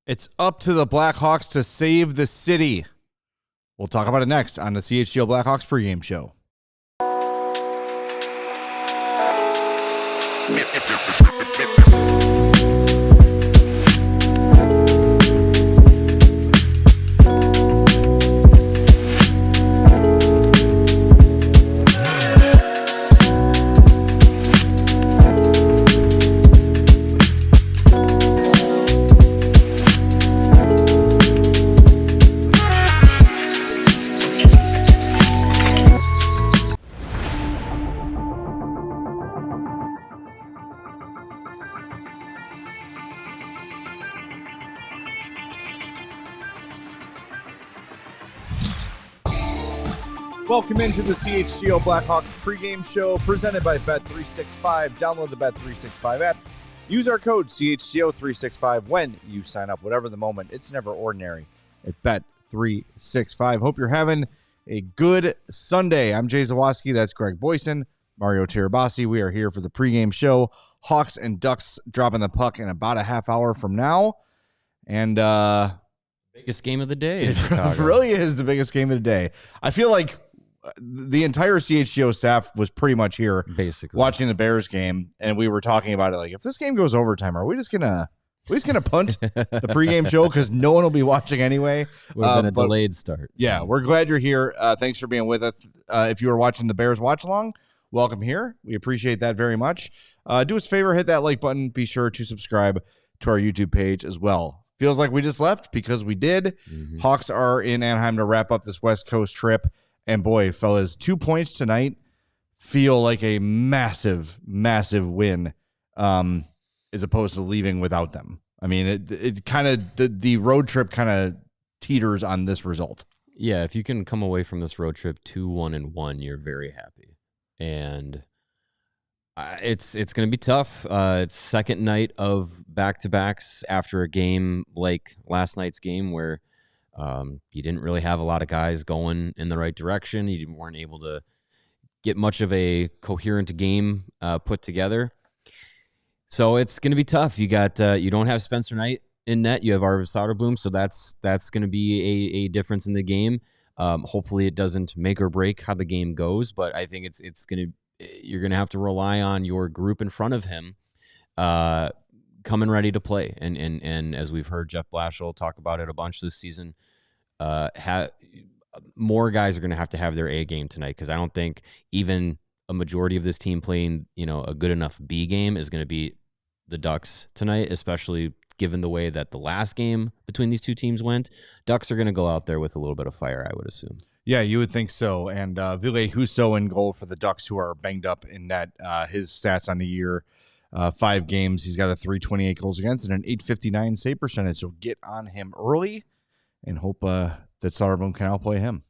It's up to the Blackhawks to save the city. We'll talk about it next on the CHGO Blackhawks pregame show. Welcome into the CHGO Blackhawks pregame show presented by Bet365. Download the Bet365 app. Use our code CHGO365 when you sign up. Whatever the moment, it's never ordinary at Bet365. Hope you're having a good Sunday. I'm Jay Zawaski. That's Greg Boyson, Mario Tirabassi. We are here for the pregame show. Hawks and Ducks dropping the puck in about a half hour from now. And biggest game of the day. It really is the biggest game of the day. I feel like the entire CHGO staff was pretty much here basically watching the Bears game, and we were talking about it like, if this game goes overtime, are we just gonna punt the pregame show because no one will be watching anyway? Would have been a delayed start. Yeah, we're glad you're here. Thanks for being with us. If you were watching the Bears watch along, welcome here. We appreciate that very much. Do us a favor, hit that like button. Be sure to subscribe to our YouTube page as well. Feels like we just left because we did. Hawks are in Anaheim to wrap up this West Coast trip. And boy, fellas, 2 points tonight feel like a massive, massive win as opposed to leaving without them. I mean, it kind of, the road trip kind of teeters on this result. Yeah, if you can come away from this road trip 2-1-1, you're very happy. And it's going to be tough. It's second night of back-to-backs after a game like last night's game where you didn't really have a lot of guys going in the right direction. You weren't able to get much of a coherent game put together. So it's going to be tough. You got you don't have Spencer Knight in net. You have Arvis Soderblom, so that's going to be a difference in the game. Hopefully, it doesn't make or break how the game goes, but I think you're going to have to rely on your group in front of him coming ready to play. And as we've heard Jeff Blashill talk about it a bunch this season, more guys are going to have their A game tonight, because I don't think even a majority of this team playing, a good enough B game is going to beat the Ducks tonight, especially given the way that the last game between these two teams went. Ducks are going to go out there with a little bit of fire, I would assume. Yeah, you would think so. And Ville Husso in goal for the Ducks, who are banged up in net. His stats on the year, 5 games, he's got a .328 goals against and an .859 save percentage. So get on him early and hope that Soderblom can outplay him.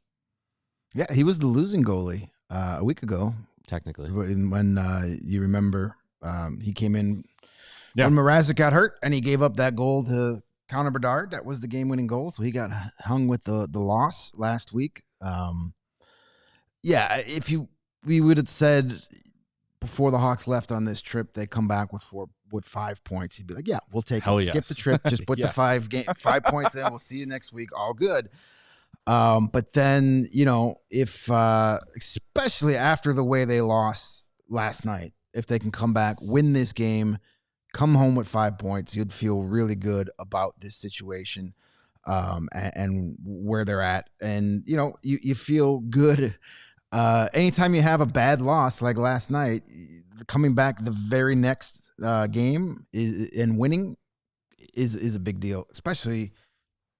Yeah, he was the losing goalie a week ago. Technically. When you remember, he came in when Mrazek got hurt, and he gave up that goal to Connor Bedard. That was the game-winning goal, so he got hung with the loss last week. If we would have said before the Hawks left on this trip, they come back with 5 points, he'd be like, yeah, we'll take it. Skip the trip. Just put the 5 points in. We'll see you next week. All good. But then, if especially after the way they lost last night, if they can come back, win this game, come home with 5 points, you'd feel really good about this situation and where they're at. And, you feel good anytime you have a bad loss like last night. Coming back the very next game and winning is a big deal, especially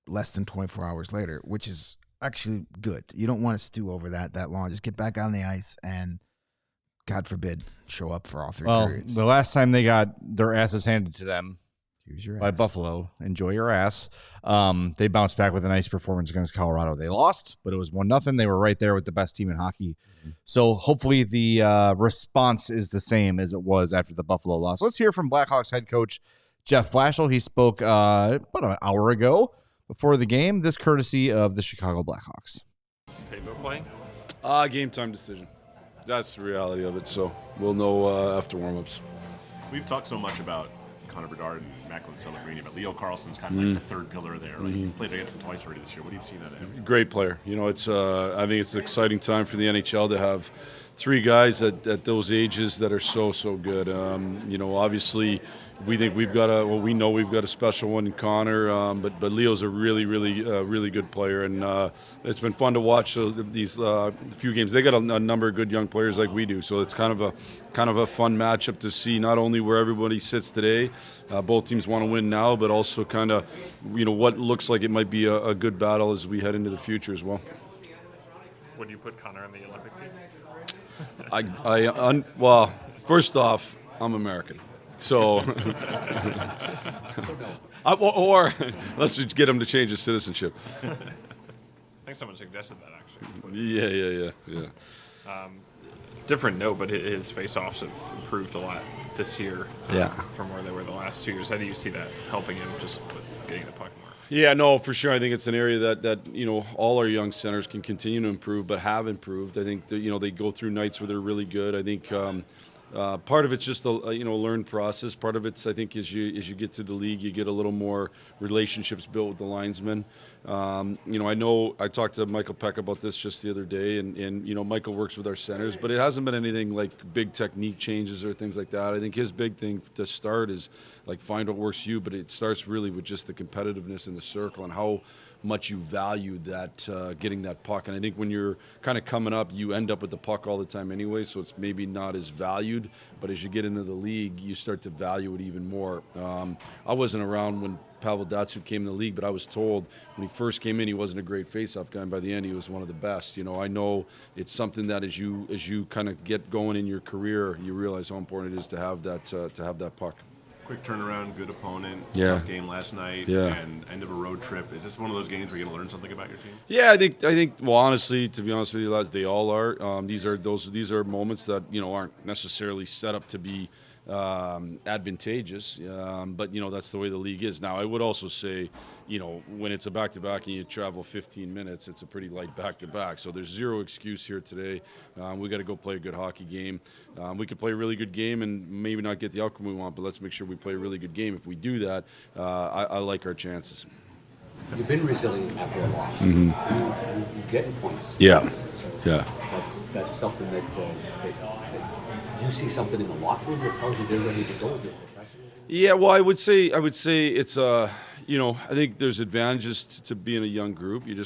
less than 24 hours later, which is actually good. You don't want to stew over that long. Just get back on the ice and, God forbid, show up for all 3 periods. The last time they got their asses handed to them Here's your by ass. Buffalo, enjoy your ass. They bounced back with a nice performance against Colorado. They lost, but it was 1-0. They were right there with the best team in hockey. So hopefully the response is the same as it was after the Buffalo loss. Let's hear from Blackhawks head coach Jeff Blashill. He spoke about an hour ago before the game, this courtesy of the Chicago Blackhawks. Taylor playing? Game time decision. That's the reality of it, so we'll know after warm-ups. We've talked so much about Connor Bedard and Macklin Celebrini, but Leo Carlson's kind of like the third pillar there. Like, you played against him twice already this year. What do you see that in? Great player. You know, it's I think it's an exciting time for the NHL to have three guys at those ages that are so good. You know, obviously we think we know we've got a special one in Connor, but Leo's a really good player, and it's been fun to watch these few games. They got a number of good young players like we do, so it's kind of a fun matchup to see not only where everybody sits today. Both teams want to win now, but also kind of, you know, what looks like it might be a good battle as we head into the future as well. Would you put Connor on the Olympic team? Well, first off, I'm American. So, or let's just get him to change his citizenship. I think someone suggested that, actually. Yeah. Different note, but his face-offs have improved a lot this year from where they were the last 2 years. How do you see that helping him just with getting the puck more? Yeah, no, for sure. I think it's an area that you know, all our young centers can continue to improve, but have improved. I think that, you know, they go through nights where they're really good. I think part of it's just a learned process. Part of it's, I think, as you get to the league, you get a little more relationships built with the linesmen. You know, I talked to Michael Peck about this just the other day, and you know, Michael works with our centers, but it hasn't been anything like big technique changes or things like that. I think his big thing to start is like find what works for you, but it starts really with just the competitiveness in the circle and how much you value that getting that puck. And I think when you're kind of coming up, you end up with the puck all the time anyway, so it's maybe not as valued, but as you get into the league, you start to value it even more. I wasn't around when Pavel Datsyuk came in the league, but I was told when he first came in, he wasn't a great face-off guy, and by the end, he was one of the best. You know, I know it's something that as you kind of get going in your career, you realize how important it is to have that puck. Quick turnaround, good opponent, tough game last night, and end of a road trip. Is this one of those games where you're going to learn something about your team? Yeah, I think. Well, honestly, to be honest with you, lads, they all are. These are moments that, you know, aren't necessarily set up to be advantageous, but you know, that's the way the league is now. I would also say, you know, when it's a back-to-back and you travel 15 minutes, it's a pretty light back-to-back. So there's zero excuse here today. We got to go play a good hockey game. We could play a really good game and maybe not get the outcome we want, but let's make sure we play a really good game. If we do that, I like our chances. You've been resilient after a loss. You're getting points. Yeah. So Yeah. That's something that do you see something in the locker room that tells you they're ready to go? Is there professionalism? Yeah, well, I would say it's you know, I think there's advantages to being a young group. You're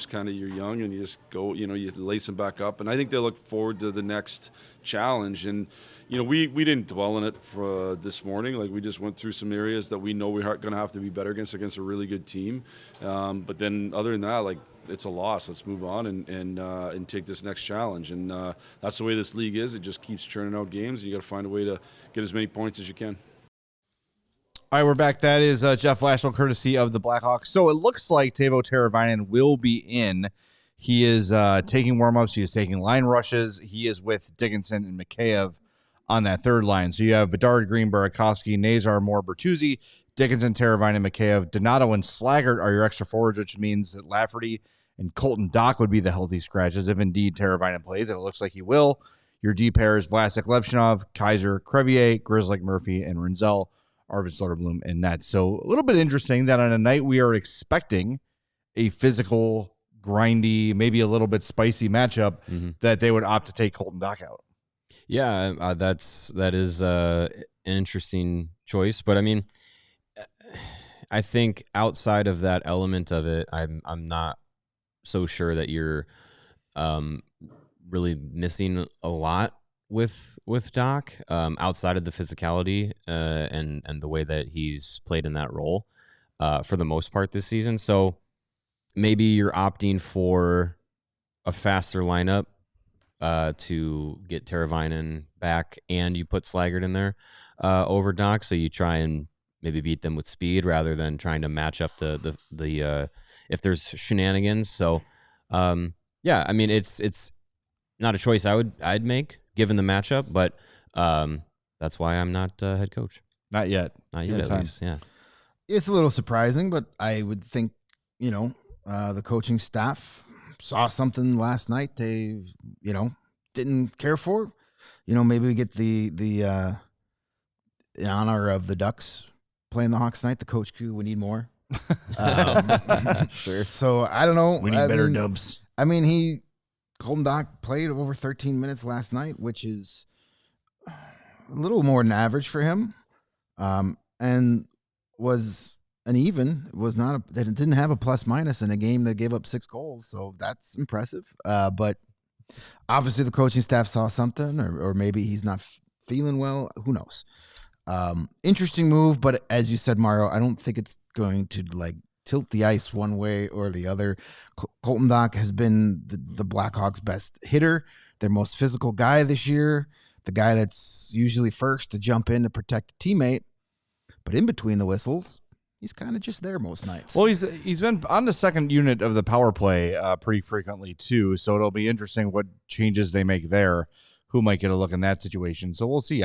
young and you just go, you know, you lace them back up, and I think they look forward to the next challenge. And you know, we didn't dwell on it for this morning. Like, we just went through some areas that we know we are going to have to be better against a really good team. But then other than that, like, it's a loss. Let's move on and take this next challenge. And that's the way this league is. It just keeps churning out games. You got to find a way to get as many points as you can. All right, we're back. That is Jeff Blashill, courtesy of the Blackhawks. So it looks like Teuvo Teravainen will be in. He is taking warm-ups. He is taking line rushes. He is with Dickinson and Mikheyev on that third line. So you have Bedard, Green, Burakovsky, Nazar, Moore, Bertuzzi, Dickinson, Teravainen, Mikheyev, Donato, and Slaggert are your extra forwards, which means that Lafferty and Colton Dach would be the healthy scratches if indeed Teravainen plays, and it looks like he will. Your D pairs, Vlasic, Levchinov, Kaiser, Crevier, Grzelcyk, Murphy, and Renzel, Arvid Soderblom, and net. So a little bit interesting that on a night we are expecting a physical, grindy, maybe a little bit spicy matchup, that they would opt to take Colton Dach out. Yeah, that is an interesting choice, but I mean, I think outside of that element of it, I'm not so sure that you're really missing a lot with Dach, outside of the physicality and the way that he's played in that role for the most part this season. So maybe you're opting for a faster lineup to get Teravainen back, and you put Slaggert in there over Dach, so you try and maybe beat them with speed rather than trying to match up the if there's shenanigans. So yeah, I mean, it's not a choice I'd make given the matchup, but that's why I'm not head coach. Not yet. Not yet, at least. Yeah. It's a little surprising, but I would think, you know, the coaching staff saw something last night they, you know, didn't care for. You know, maybe we get the in honor of the Ducks playing the Hawks tonight. The coach crew, we need more. Sure. So I don't know. We need better dubs. I mean, Colton Dach played over 13 minutes last night, which is a little more than average for him, and was an even. Was not they didn't have a plus minus in a game that gave up 6 goals, so that's impressive. But obviously the coaching staff saw something, or maybe he's not feeling well. Who knows? Interesting move, but as you said, Mario, I don't think it's going to like tilt the ice one way or the other. Colton Dach has been the Blackhawks' best hitter, their most physical guy this year, the guy that's usually first to jump in to protect a teammate. But in between the whistles, he's kind of just there most nights. Well, he's been on the second unit of the power play pretty frequently too, so it'll be interesting what changes they make there. Who might get a look in that situation? So we'll see.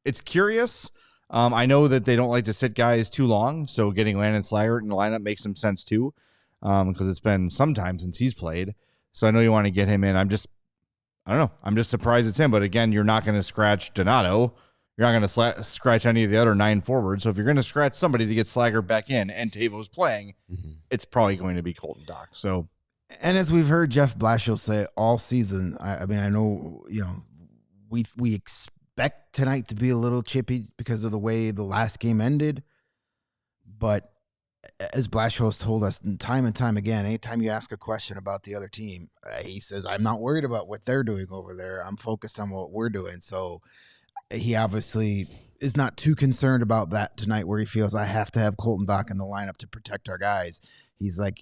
It's curious. I know that they don't like to sit guys too long, so getting Landon Slaggert in the lineup makes some sense too, because it's been some time since he's played. So I know you want to get him in. I don't know. I'm just surprised it's him. But again, you're not going to scratch Donato. You're not going to scratch any of the other 9 forwards. So if you're going to scratch somebody to get Slaggert back in and Tavo's playing, it's probably going to be Colton Dach. So, and as we've heard Jeff Blashill say all season, I mean, I know, we expect tonight to be a little chippy because of the way the last game ended. But as Blashill has told us time and time again, anytime you ask a question about the other team, he says, I'm not worried about what they're doing over there. I'm focused on what we're doing. So he obviously is not too concerned about that tonight, where he feels I have to have Colton Dach in the lineup to protect our guys. He's like,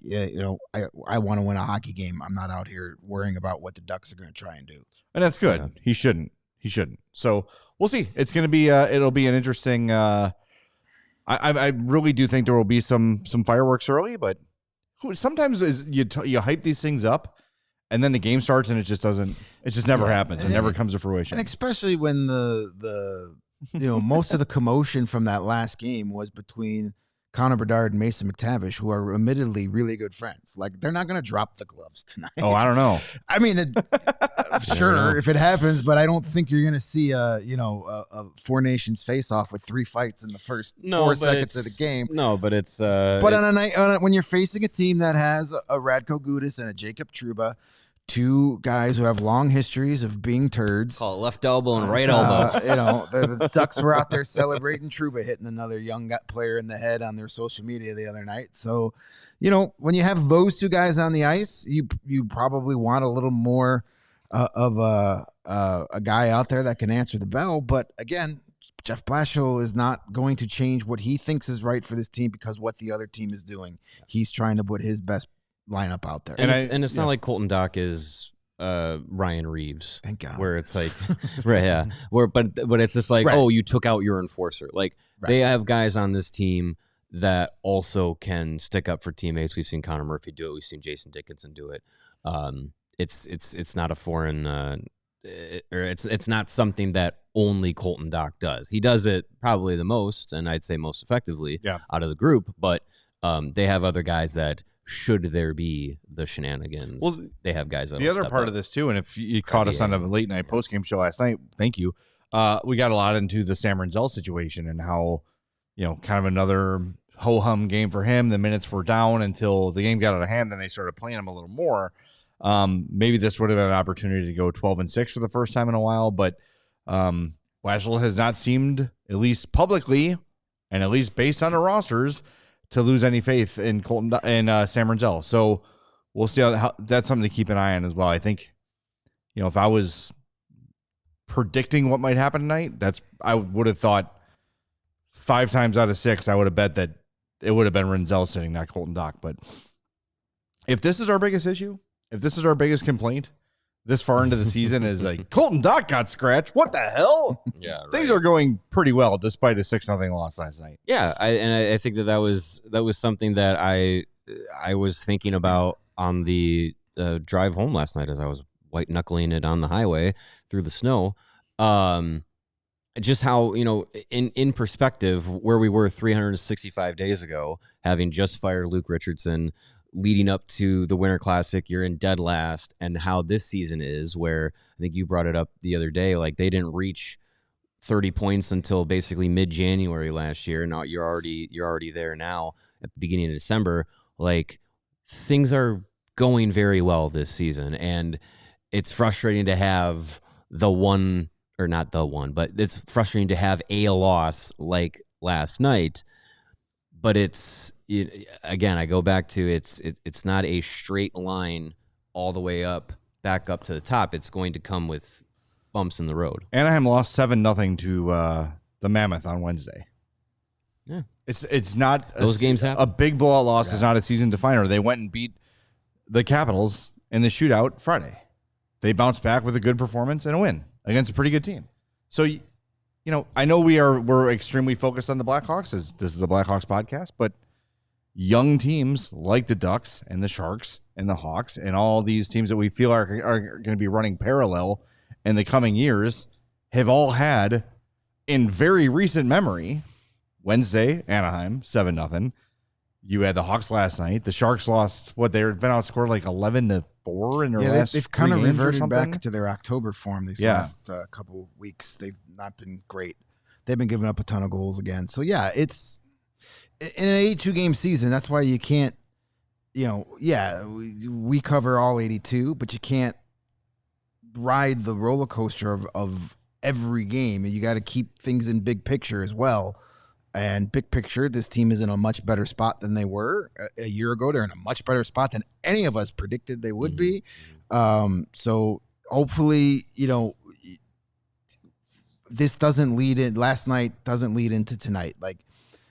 I want to win a hockey game. I'm not out here worrying about what the Ducks are going to try and do. And that's good. Yeah. He shouldn't. So we'll see. It's going to be, it'll be an interesting, I really do think there will be some fireworks early, but sometimes you hype these things up and then the game starts and it just never happens. It never comes to fruition. And especially when the most of the commotion from that last game was between Connor Bedard and Mason McTavish, who are admittedly really good friends. Like, they're not going to drop the gloves tonight. Oh, I don't know. I mean, sure, if it happens, but I don't think you're going to see a Four Nations face-off with 3 fights in the first 4 seconds of the game. No, but it's... but on a night when you're facing a team that has a Radko Gudas and a Jacob Trouba, 2 guys who have long histories of being turds. Call it left elbow and right elbow. The Ducks were out there celebrating Trouba hitting another young player in the head on their social media the other night. So, when you have those 2 guys on the ice, you probably want a little more of a guy out there that can answer the bell. But again, Jeff Blashill is not going to change what he thinks is right for this team because what the other team is doing. He's trying to put his best lineup out there. And it's not like Colton Dach is Ryan Reeves. Thank God. Where it's like right, yeah. But it's just like, right. Oh, you took out your enforcer. Like they have guys on this team that also can stick up for teammates. We've seen Connor Murphy do it. We've seen Jason Dickinson do it. It's not a foreign or it's not something that only Colton Dach does. He does it probably the most, and I'd say most effectively out of the group, but they have other guys that should there be the shenanigans, they have guys that the other part of this too, and if you caught us on a late night postgame show last night, thank you. We got a lot into the Sam Renzel situation and how, kind of another ho-hum game for him. The minutes were down until the game got out of hand, then they started playing him a little more. Maybe this would have been an opportunity to go 12-6 for the first time in a while, but Blashill has not seemed, at least publicly, and at least based on the rosters, to lose any faith in Colton and Sam Renzel. So we'll see how that's something to keep an eye on as well. I think, if I was predicting what might happen tonight, I would have thought 5 times out of 6, I would have bet that it would have been Renzel sitting, not Colton Dach. But if this is our biggest issue, if this is our biggest complaint this far into the season is like, Colton Dach got scratched. What the hell? Yeah, right. Things are going pretty well despite a 6-0 loss last night. Yeah, I think that was something that I was thinking about on the drive home last night as I was white knuckling it on the highway through the snow. Just how, in perspective, where we were 365 days ago, having just fired Luke Richardson, leading up to the Winter Classic, you're in dead last, and how this season is, where I think you brought it up the other day, like they didn't reach 30 points until basically mid-January last year. Now you're already there now at the beginning of December. Like, things are going very well this season, and it's frustrating to have but it's frustrating to have a loss like last night. But again, I go back to it's not a straight line all the way back up to the top. It's going to come with bumps in the road. Anaheim lost 7-0 to the Mammoth on Wednesday. Yeah, it's not those games happen. A big blowout loss is not a season definer. They went and beat the Capitals in the shootout Friday. They bounced back with a good performance and a win against a pretty good team. So, I know we're extremely focused on the Blackhawks, as this is a Blackhawks podcast, but young teams like the Ducks and the Sharks and the Hawks and all these teams that we feel are going to be running parallel in the coming years have all had, in very recent memory, Wednesday, Anaheim, 7-0. You had the Hawks last night. The Sharks lost, they've been outscored like 11-4 in their last they've kind of reverted back to their October form these last couple weeks. They've not been great. They've been giving up a ton of goals again. So, yeah, it's in an 82-game season. That's why you can't, we cover all 82, but you can't ride the roller coaster of every game. And you got to keep things in big picture as well. And big picture, this team is in a much better spot than they were a year ago. They're in a much better spot than any of us predicted they would be. So hopefully, this doesn't lead in. Last night doesn't lead into tonight. Like,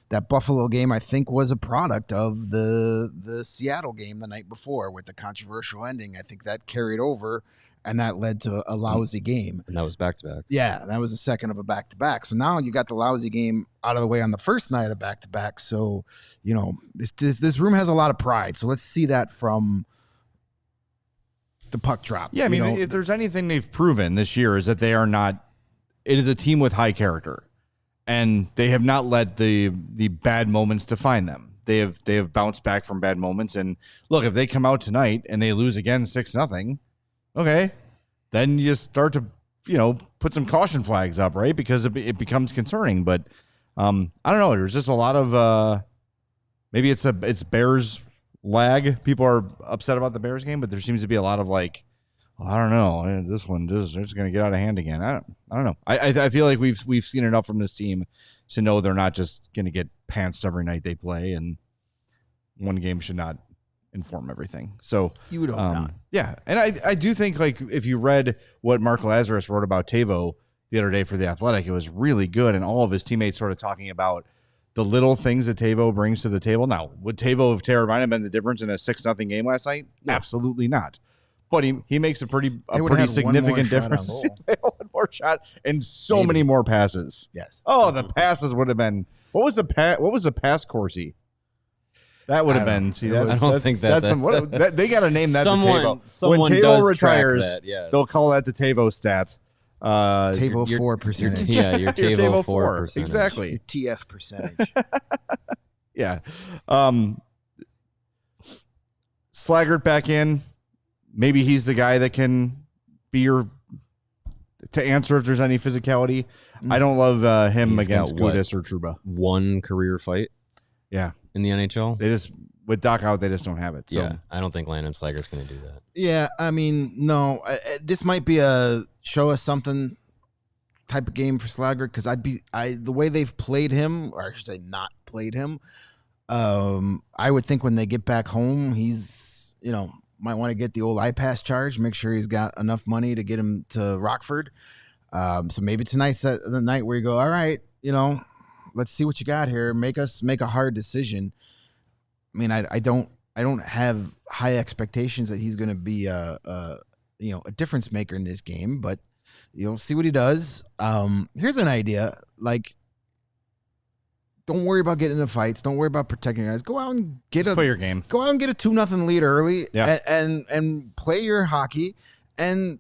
that Buffalo game, I think, was a product of the Seattle game the night before with the controversial ending. I think that carried over. And that led to a lousy game. And that was back-to-back. Yeah, that was the second of a back-to-back. So now you got the lousy game out of the way on the first night of back-to-back. So, this room has a lot of pride. So let's see that from the puck drop. Yeah, I mean, if there's anything they've proven this year is that they are not – it is a team with high character. And they have not let the bad moments define them. They have bounced back from bad moments. And, look, if they come out tonight and they lose again 6-0, okay, then you start to, put some caution flags up, right? Because it becomes concerning. But I don't know. There's just a lot of maybe it's Bears lag. People are upset about the Bears game, but there seems to be a lot of like, I don't know, this one is going to get out of hand again. I don't know. I feel like we've seen enough from this team to know they're not just going to get pantsed every night they play, and one game should not inform everything. So you would hope not. Yeah. And I do think, like, if you read what Mark Lazarus wrote about Teuvo the other day for The Athletic, it was really good. And all of his teammates sort of talking about the little things that Teuvo brings to the table. Now, would Teuvo of Tirabassi been the difference in a 6-0 game last night? No. Absolutely not. But he makes a pretty significant difference. One more shot and so many more passes. Yes. Oh, the passes would have been, what was the pass Corsi? That would have been. See, I don't think that's they got to name that someone, to Teuvo. When Teuvo retires, that, yes. They'll call that the Teuvo stat. Teuvo 4 percentage. Your Teuvo 4 percentage. Exactly. Your TF percentage. Yeah. Slaggert back in. Maybe he's the guy that can be to answer if there's any physicality. I don't love him against Gudis or Trouba. One career fight. Yeah. In the NHL? They just, with Doc out, they just don't have it. So. Yeah, I don't think Landon Slager's going to do that. Yeah, I mean, no. This might be a show us something type of game for Slaggert, because the way they've played him, or I should say not played him, I would think when they get back home, he's, might want to get the old iPass charge, make sure he's got enough money to get him to Rockford. So maybe tonight's the night where you go, all right, let's see what you got here. Make us make a hard decision. I mean, I don't have high expectations that he's going to be a difference maker in this game, but see what he does. Here's an idea: like, don't worry about getting into fights. Don't worry about protecting guys. Go out and play your game. Go out and get a 2-0 lead early, and play your hockey. And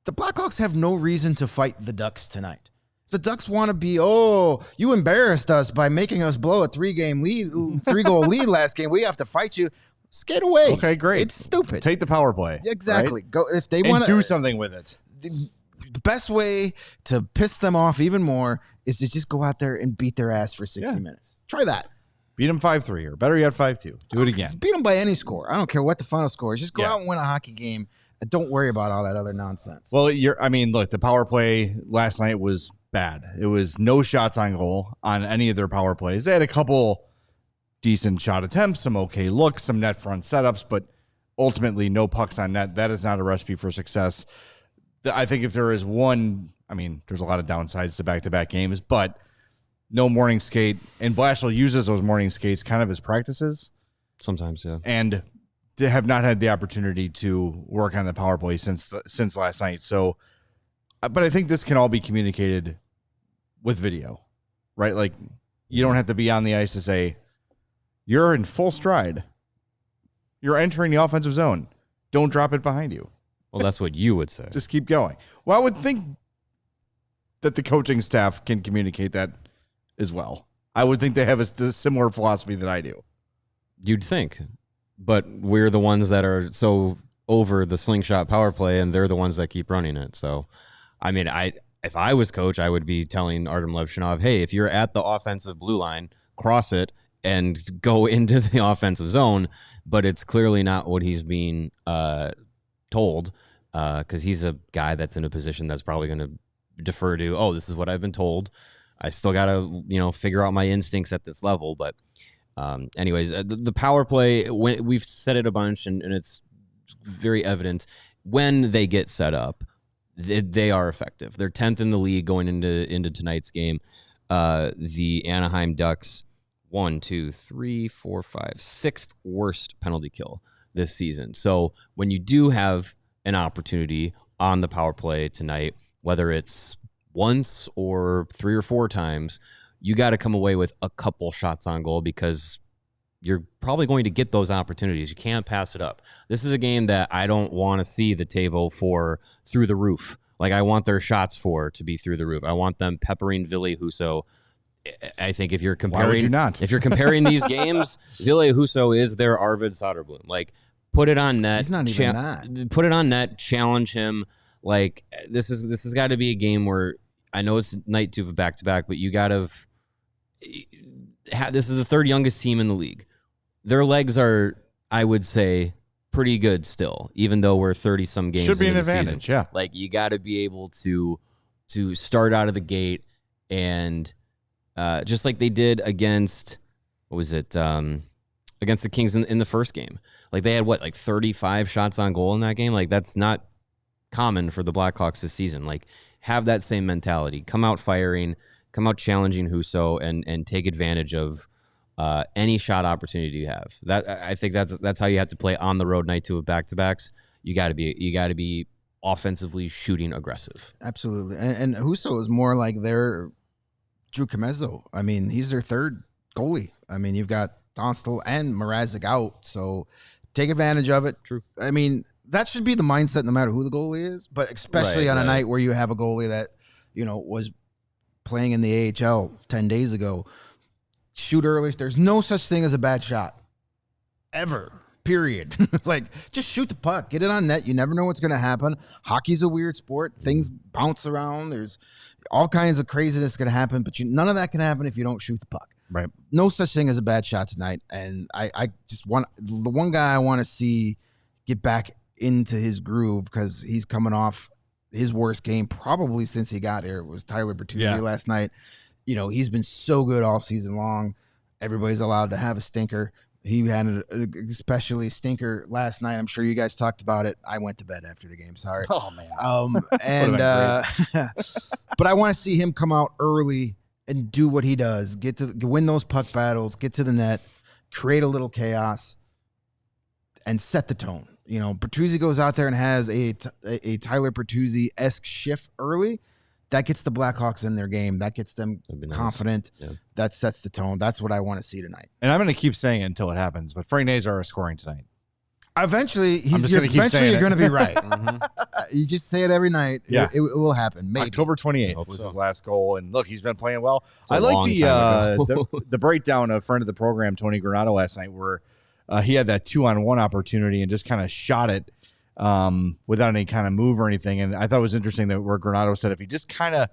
the Blackhawks have no reason to fight the Ducks tonight. The Ducks want to be, you embarrassed us by making us blow a 3-goal lead last game. We have to fight you. Skate away. Okay, great. It's stupid. Take the power play. Exactly. Right? Go if they want to do something with it. the best way to piss them off even more is to just go out there and beat their ass for 60 minutes. Try that. Beat them 5-3 or better yet 5-2. Do it again. Beat them by any score. I don't care what the final score is. Just go out and win a hockey game and don't worry about all that other nonsense. Well, look, the power play last night was bad. It was no shots on goal on any of their power plays. They had a couple decent shot attempts, some okay looks, some net front setups, but ultimately no pucks on net. That is not a recipe for success. I think if there is one, there's a lot of downsides to back-to-back games, but no morning skate. And Blashill uses those morning skates kind of as practices. Sometimes, yeah. And to have not had the opportunity to work on the power play since last night. So, but I think this can all be communicated with video, right? Like, you don't have to be on the ice to say, you're in full stride. You're entering the offensive zone. Don't drop it behind you. Well, that's what you would say. Just keep going. Well, I would think that the coaching staff can communicate that as well. I would think they have a similar philosophy that I do. You'd think. But we're the ones that are so over the slingshot power play, and they're the ones that keep running it. So, if I was coach, I would be telling Artem Levshinov, hey, if you're at the offensive blue line, cross it and go into the offensive zone. But it's clearly not what he's being told, because he's a guy that's in a position that's probably going to defer to, oh, this is what I've been told. I still got to, figure out my instincts at this level. But anyways, the power play, we've said it a bunch, and it's very evident when they get set up, they are effective. They're 10th in the league going into tonight's game. The Anaheim Ducks, 6th worst penalty kill this season. So when you do have an opportunity on the power play tonight, whether it's once or 3 or 4 times, you got to come away with a couple shots on goal, because you're probably going to get those opportunities. You can't pass it up. This is a game that I don't want to see the TAVO for through the roof. Like, I want their shots for to be through the roof. I want them peppering Ville Husso. I think if you're comparing, why would you not? If you're comparing these games, Ville Husso is their Arvid Soderblom. Like, put it on net. He's not even that. Put it on net. Challenge him. Like, this has got to be a game where, I know it's night 2 of a back-to-back, but you got to. This is the 3rd youngest team in the league. Their legs are, I would say, pretty good still, even though we're 30-some games. Should be an into the advantage, season. yeah. Like, you got to be able to start out of the gate, and just like they did against, against the Kings in the first game. Like, they had 35 shots on goal in that game. Like, that's not common for the Blackhawks this season. Like, have that same mentality. Come out firing, come out challenging Husso, and take advantage of any shot opportunity you have. That, I think that's how you have to play on the road night 2 of back-to-backs. You got to be offensively shooting aggressive. Absolutely. And Husso is more like their Drew Comezzo. He's their 3rd goalie. You've got Dostal and Mrazek out, so take advantage of it. True. That should be the mindset no matter who the goalie is, but especially on a night where you have a goalie that, was playing in the AHL 10 days ago. Shoot early. There's no such thing as a bad shot. Ever. Period. Just shoot the puck. Get it on net. You never know what's going to happen. Hockey's a weird sport. Things bounce around. There's all kinds of craziness going to happen, but none of that can happen if you don't shoot the puck. Right. No such thing as a bad shot tonight. And I just want the one guy I want to see get back into his groove, because he's coming off his worst game probably since he got here, was Tyler Bertuzzi last night. He's been so good all season long. Everybody's allowed to have a stinker. He had an especially stinker last night. I'm sure you guys talked about it. I went to bed after the game. Sorry. Oh, man. But I want to see him come out early and do what he does. Win those puck battles, get to the net, create a little chaos, and set the tone. Bertuzzi goes out there and has a Tyler Bertuzzi-esque shift early. That gets the Blackhawks in their game. That gets them confident. Nice. Yeah. That sets the tone. That's what I want to see tonight. And I'm going to keep saying it until it happens, but Frank Nazar is scoring tonight. Eventually, you're going to be right. You just say it every night. Yeah. It will happen. Maybe. October 28th was his last goal. And look, he's been playing well. I like the breakdown of friend of the program, Tony Granato, last night, where he had that 2-on-1 opportunity and just kind of shot it without any kind of move or anything. And I thought it was interesting that where Granato said if he just kind of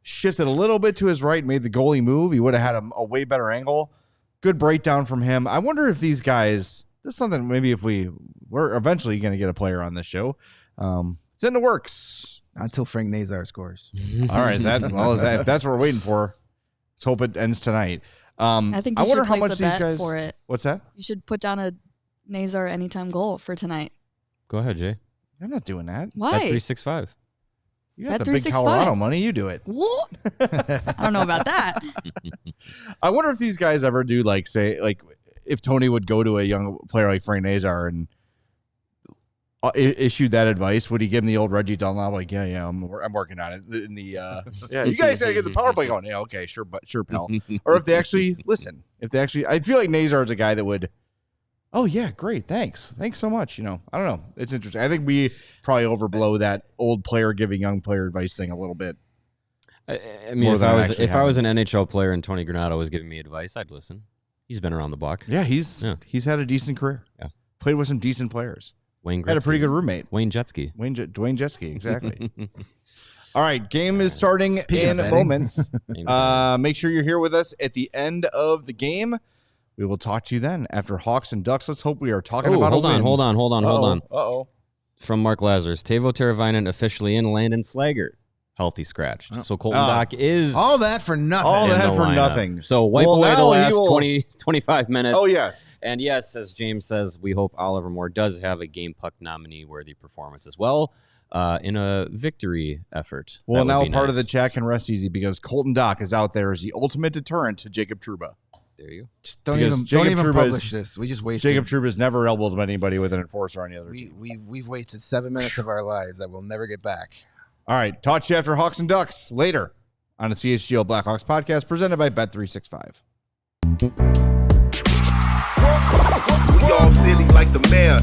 shifted a little bit to his right, made the goalie move, he would have had a way better angle. Good breakdown from him. I wonder if these guys, this is something maybe if we're eventually going to get a player on this show. It's in the works. Until Frank Nazar scores. All right. If that's what we're waiting for. Let's hope it ends tonight. I think you should place a bet for it. What's that? You should put down a Nazar anytime goal for tonight. Go ahead, Jay. I'm not doing that. Why? Bet 365. You got the big Colorado money. You do it. What? I don't know about that. I wonder if these guys ever do say if Tony would go to a young player like Frank Nazar and issued that advice, would he give him the old Reggie Dunlop? Like, yeah, I'm working on it. In the you guys gotta get the power play going. Yeah, okay, sure, pal. Or if they actually listen, I feel like Nazar is a guy that would. Oh yeah, great, thanks so much. I don't know. It's interesting. I think we probably overblow that old player giving young player advice thing a little bit. I mean, if I was an NHL player and Tony Granato was giving me advice, I'd listen. He's been around the block. Yeah, he's had a decent career. Yeah, played with some decent players. Wayne Gretzky. Had a pretty good roommate. Wayne Jetski. Dwayne Jetski, exactly. All right, game is starting in moments. Make sure you're here with us at the end of the game. We will talk to you then after Hawks and Ducks. Let's hope we are talking about hold on. Uh-oh. From Mark Lazarus, Teuvo Teravainen officially in. Landon Slager, healthy scratched. So Colton Dock is all that for nothing. All that for nothing. So wipe away the last 20-25 minutes. Oh yeah. And yes, as James says, we hope Oliver Moore does have a Game Puck nominee-worthy performance as well in a victory effort. Well, now part of the chat can rest easy because Colton Dock is out there as the ultimate deterrent to Jacob Trouba. There you go. Just don't even publish this. We just wasted. Jacob Trouba's never elbowed anybody with an enforcer on the other team. We've wasted 7 minutes of our lives that we'll never get back. All right. Talk to you after Hawks and Ducks later on the CHGO Blackhawks podcast presented by Bet365. We all silly like the mayor.